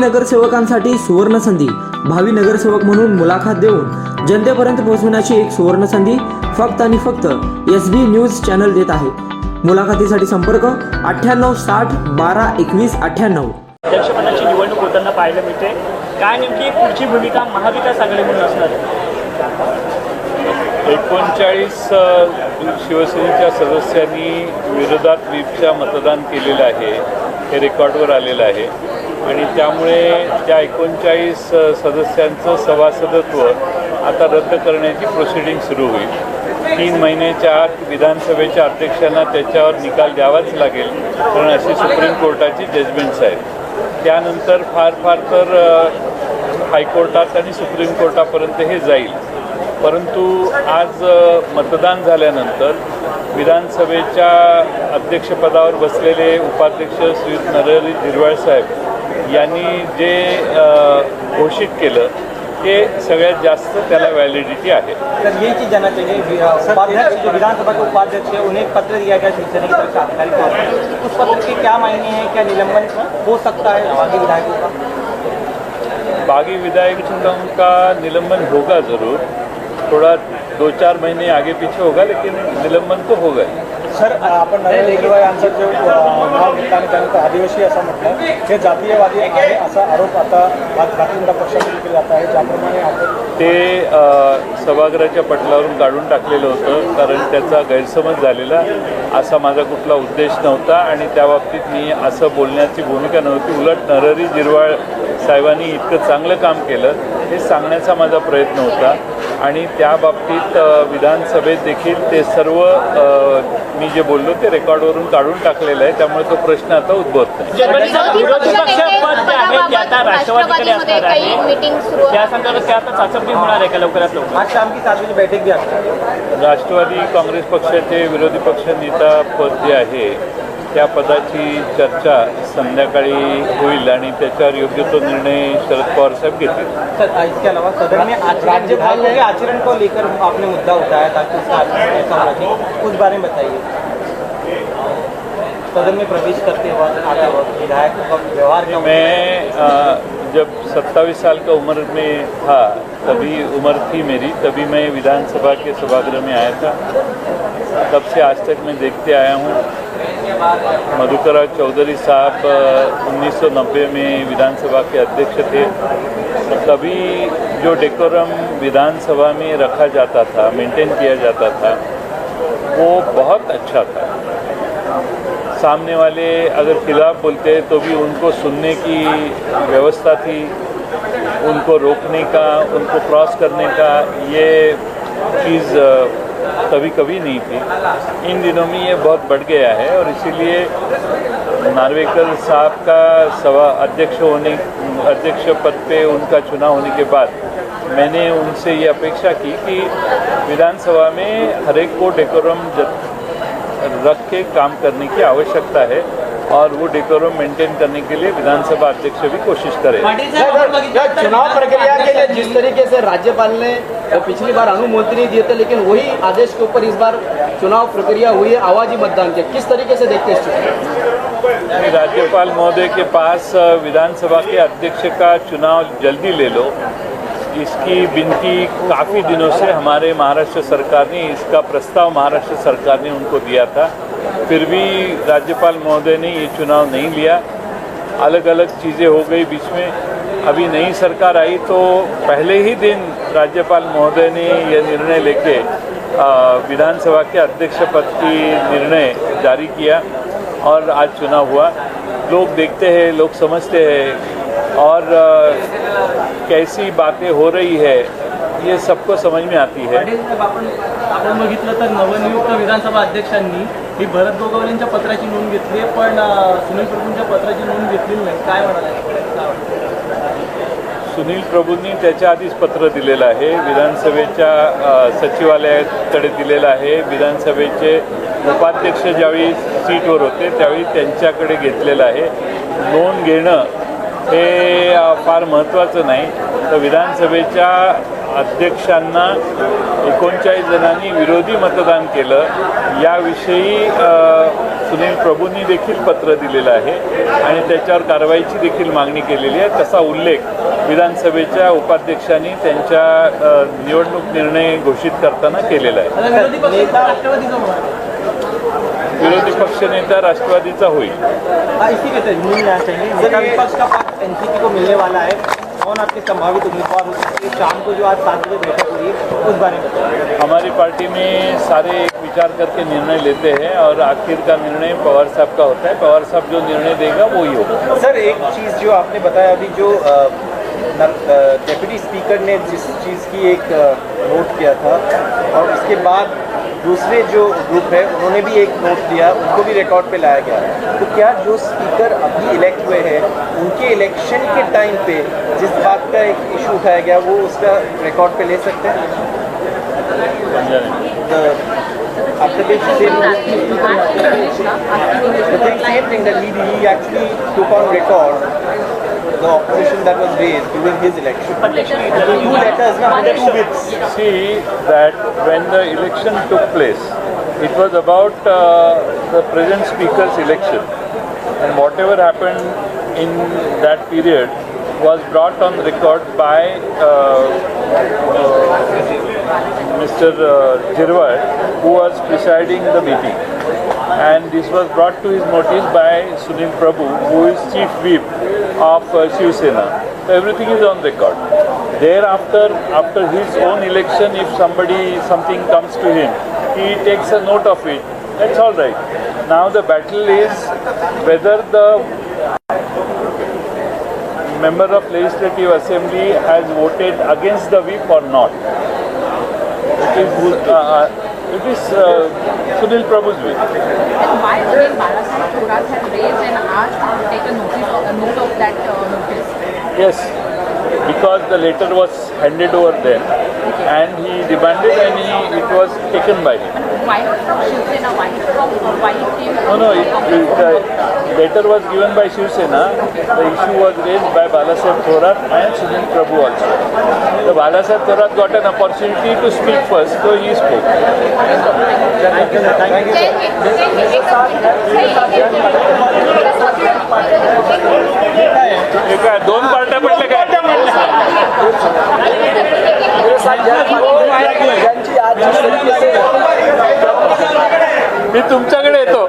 नगरसेवकांसाठी सुवर्ण संधी. भावी नगरसेवक म्हणून मुलाखत देऊन जनतेपर्यंत पोहोचवण्याची एक सुवर्ण संधी फक्त आणि फक्त SB न्यूज चॅनल देत आहे. मुलाखतीसाठी संपर्क 98 60 12 21 98. अध्यक्षपदाची निवडणूक होताना पाहायला मिळते. काय नेमकी पुढची भूमिका महाविकास आघाडी म्हणून असणार आहे? 39 शिवसेनेच्या सदस्यांनी विरोधात व्हीपच्या मतदान केलेलं आहे, हे रेकॉर्डवर आलेलं आहे आणि त्यामुळे त्या 39 सदस्यांचं सभासदत्व आता रद्द करण्याची प्रोसिडिंग सुरू होईल. 3 महिन्याच्या आत विधानसभेच्या अध्यक्षांना त्याच्यावर निकाल द्यावाच लागेल, कारण अशी सुप्रीम कोर्टाची जजमेंट्स आहेत. त्यानंतर फार तर हायकोर्टात आणि सुप्रीम कोर्टापर्यंत हे जाईल. परंतु आज मतदान झाल्यानंतर विधानसभेच्या अध्यक्षपदावर बसलेले उपाध्यक्ष श्री नरहरी झिरवाळ साहेब यांनी जे घोषित केलं ते सगळ्यात जास्त त्याला वैलिडिटी है। सर ये चीज़ जानना चाहिए, उपाध्यक्ष जो विधानसभा के उपाध्यक्ष है उन्हें एक पत्र दिया गया शिवसेना की तरफ से आधिकारिक तौर पर, उस पत्र के क्या मायने हैं, क्या निलंबन हो सकता है बागी विधायकों का? बागी विधायकों का निलंबन होगा ज़रूर, थोड़ा 2-4 महीने आगे पीछे होगा, लेकिन निलंबन तो होगा। सर आपण नरेंद्र झिरवाळ यांचा जो नाव घेताना त्यानंतर आदिवासी असं म्हटलं, हे जातीयवादी आहे असा आरोप आता भारतीय जनता पक्षाकडून केला जात आहे, ज्याप्रमाणे आपण ते सभागृहाच्या पटलावरून काढून टाकलेलं होतं, कारण त्याचा गैरसमज झालेला असा माझा कुठला उद्देश नव्हता आणि त्या बाबतीत मी असं बोलण्याची भूमिका नव्हती। उलट नरहरी झिरवाळ साहेबांनी इतकं चांगलं काम केलं हे सांगण्याचा माझा प्रयत्न होता आणि त्या बाबतीत विधानसभेत देखील ते सर्व मी जे बोललो ते रेकॉर्डवरून काढून टाकलेलं आहे, त्यामुळे तो प्रश्न आता उद्भवत नाही। विरोधी पक्ष पद जे आहे ते आता राष्ट्रवादीकडे असणार आहे, त्या संदर्भात काय आता चाचपणी होणार आहे का लवकरात लवकर? आज शाम की 7 बजे बैठक भी असणार। राष्ट्रवादी काँग्रेस पक्षाचे विरोधी पक्ष नेता पद जे आहे त्या पदाची चर्चा संध्याकाळी होईल आणि त्याच्यावर योग्य तो निर्णय शरद पवार साहेब घेतील। सर इसके अलावा सदन में राज्यपाल के आचरण को लेकर आपने मुद्दा उठाया था कि उसका आचरण कैसा होना चाहिए, उस बारे में बताइए। सदन में प्रवेश करते वक्त आते वक्त विधायक का व्यवहार का मैं जब 27 साल का उम्र में था, तभी उम्र थी मेरी, तभी मैं विधानसभा के सभागृह में आया था। तब से आज तक मैं देखते आया हूँ। मधुकर चौधरी साहब 1990 में विधानसभा के अध्यक्ष थे, तभी जो डेकोरम विधानसभा में रखा जाता था, मेंटेन किया जाता था, वो बहुत अच्छा था। सामने वाले अगर खिलाफ बोलते तो भी उनको सुनने की व्यवस्था थी, उनको रोकने का, उनको क्रॉस करने का ये चीज़ कभी कभी नहीं थी। इन दिनों में ये बहुत बढ़ गया है और इसीलिए नार्वेकर साहब का अध्यक्ष पद पे उनका चुनाव होने के बाद मैंने उनसे ये अपेक्षा की कि विधानसभा में हर एक को डेकोरम रख के काम करने की आवश्यकता है और वो डेकोरम मेंटेन करने के लिए विधानसभा अध्यक्ष भी कोशिश करें। चुनाव प्रक्रिया के लिए जिस तरीके से राज्यपाल ने पिछली बार अनुमति दिए थे, लेकिन वही आदेश के ऊपर इस बार चुनाव प्रक्रिया हुई है, आवाजी मतदान के, किस तरीके से देखते हैं? राज्यपाल महोदय के पास विधानसभा के अध्यक्ष का चुनाव जल्दी ले लो, इसकी विनती काफ़ी दिनों से हमारे महाराष्ट्र सरकार ने, इसका प्रस्ताव महाराष्ट्र सरकार ने उनको दिया था, फिर भी राज्यपाल महोदय ने ये चुनाव नहीं लिया। अलग अलग चीज़ें हो गई बीच में। अभी नई सरकार आई तो पहले ही दिन राज्यपाल महोदय ने यह निर्णय लेके विधानसभा के अध्यक्ष पद की निर्णय जारी किया और आज चुनाव हुआ। लोग देखते हैं, लोग समझते हैं और कैसी बातें हो रही है ये सबको समझ में आती है। आपण बघितलं तर नवनियुक्त विधानसभा अध्यक्षांनी ही भरत गोगावलेंच्या पत्राची नोंद घेतली, पण सुनील प्रभूंच्या पत्राची नोंद घेतलेली नाही, काय म्हणाले? सुनील प्रभूंनी त्याच्या आधीच पत्र दिलेलं आहे, विधानसभेच्या सचिवालयाकडे दिलेलं आहे। विधानसभेचे उपाध्यक्ष ज्यावेळी सीटवर होते त्यावेळी त्यांच्याकडे घेतलेलं आहे। नोंद घेणं हे फार महत्त्वाचं नाही, तर विधानसभेच्या अध्यक्षांना 39 जणांनी विरोधी मतदान केलं याविषयी सुनील प्रभूंनी देखील पत्र दिलेलं आहे आणि त्याच्यावर कारवाईची देखील मागणी केलेली आहे. तसा उल्लेख विधानसभेच्या उपाध्यक्षांनी त्यांच्या निवडणूक निर्णय घोषित करताना केलेला आहे. विरोधी पक्षनेता राष्ट्रवादीचा होईल. इसी के तहत मिलना चाहिए नेता विपक्ष का पद एनसीपी को मिलने वाला है. कौन आपके संभावित उम्मीदवार हो सकते हैं? शाम को जो आज 7 बजे बैठक हुई है उस बारे में बताइए. हमारी पार्टी में सारे एक विचार करके निर्णय लेते हैं और आखिर का निर्णय पवार साहब का होता है. पवार साहब जो निर्णय देगा वो ही होगा. सर एक चीज़ जो आपने बताया अभी जो डेप्यूटी स्पीकर ने जिस चीज़ की एक नोट किया था और उसके बाद दूसरे जो ग्रुप है उन्होंने भी एक नोट दिया, उनको भी रिकॉर्ड पे लाया गया. तो क्या जो स्पीकर अभी इलेक्ट हुए हैं उनके इलेक्शन के टाइम पे जिस बात का एक इशू उठाया गया वो उसका रिकॉर्ड पे ले सकते हैं? After this same thing that he actually took on record the opposition that was raised during his election. Two letters, two bits. See that when the election took place, it was about the present speaker's election, and whatever happened in that period was brought on record by Mr. Jirwal, who was presiding the meeting, and this was brought to his notice by Sunil Prabhu, who is chief whip of Shiv Sena. So everything is on record. Thereafter, after his own election, if something comes to him, he takes a note of it. That's all right. Now the battle is whether the member of Legislative Assembly has voted against the whip or not. It is Sunil Prabhu's whip. And why again Balasaheb Thorat had raised and asked to take a note of that notice? Yes, because the letter was handed over then, and he demanded, and it was taken by him. Why not from Shiv Sena? Why it came from? No, the letter was given by Shiv Sena. The issue was raised by Balasaheb Thorat and Sunil Prabhu also. The Balasaheb Thorat got an opportunity to speak first, so he spoke. काय दोन पार्ट्या पडल्या काय? मी तुमच्याकडे येतो.